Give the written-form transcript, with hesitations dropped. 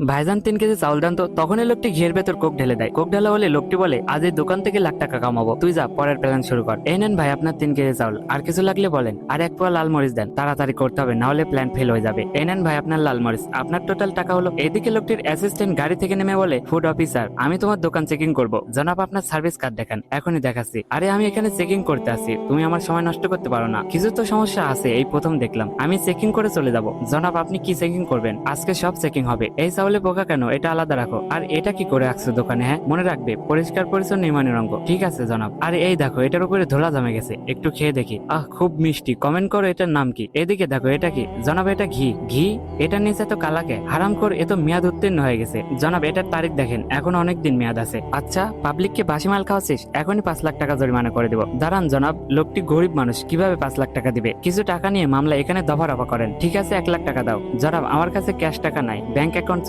ভাইজান 3 কেজি চাউল দেন তো। তখন এই লোকটি ঘিয়ের ভেতর কোক ঢেলে দেয়। কোক ঢালা বলে লোকটি বলে, আজ এই দোকান থেকে লাখ টাকা কামাবো, তুই যা পরের প্ল্যান শুরু কর। এই নেন ভাই আপনার 3 কেজি চাউল, আর কিছু লাগলে বলেন, আর 1 পোয়া লাল মরিচ দেন, তাড়াতাড়ি করতে হবে, না হলে প্ল্যান ফেল হয়ে যাবে। এই নেন ভাই আপনার লাল মরিচ, আপনার টোটাল টাকা হলো। এদিকে লোকটির অ্যাসিস্ট্যান্ট গাড়ি থেকে নেমে বলে, ফুড অফিসার আমি তোমার দোকান চেকিং করব, জনাব আপনার সার্ভিস কার্ড দেখান, এখনই দেখাচ্ছি। আরে আমি এখানে চেকিং করতে আসি, তুমি আমার সময় নষ্ট করতে পারো না, কিছু তো সমস্যা আছে, এই প্রথম দেখলাম, আমি চেকিং করে চলে যাব। জনাব আপনি কি চেকিং করবেন? আজকে সব চেকিং হবে। এই চাউলে পোকা কেন, এটা আলাদা রাখো। আর এটা কি করে রাখছো দোকানে? হ্যাঁ মনে রাখবে, পরিষ্কার পরিচ্ছন্ন ইমানের অঙ্গ। ঠিক আছে জনাব। আরে এই দেখো, এটার উপরে ধোলা জমে গেছে, একটু খেয়ে দেখি। আহ খুব মিষ্টি, কমেন্ট করো এটার নাম কি। এদিকে দেখো, এটা কি জনাব? এটা ঘি। ঘি? এটার নিচে তো কালাকে হারাম কর, এ তো মেয়াদ উত্তীর্ণ হয়ে গেছে। জনাব এটার তারিখ দেখেন, এখন অনেক দিন মেয়াদ আছে। আচ্ছা পাবলিককে বাসি মাল খাওয়াচ্ছিস, এখনই 5 লাখ টাকা জরিমানা করে দেবো। দাঁড়ান জনাব, লোকটি গরিব মানুষ, কিভাবে 5 লাখ টাকা দিবে? কিছু টাকা নিয়ে মামলা এখানে দফা রফা করেন। ঠিক আছে 1 লাখ টাকা দাও। জনাব আমার কাছে ক্যাশ টাকা নাই, ব্যাংক অ্যাকাউন্ট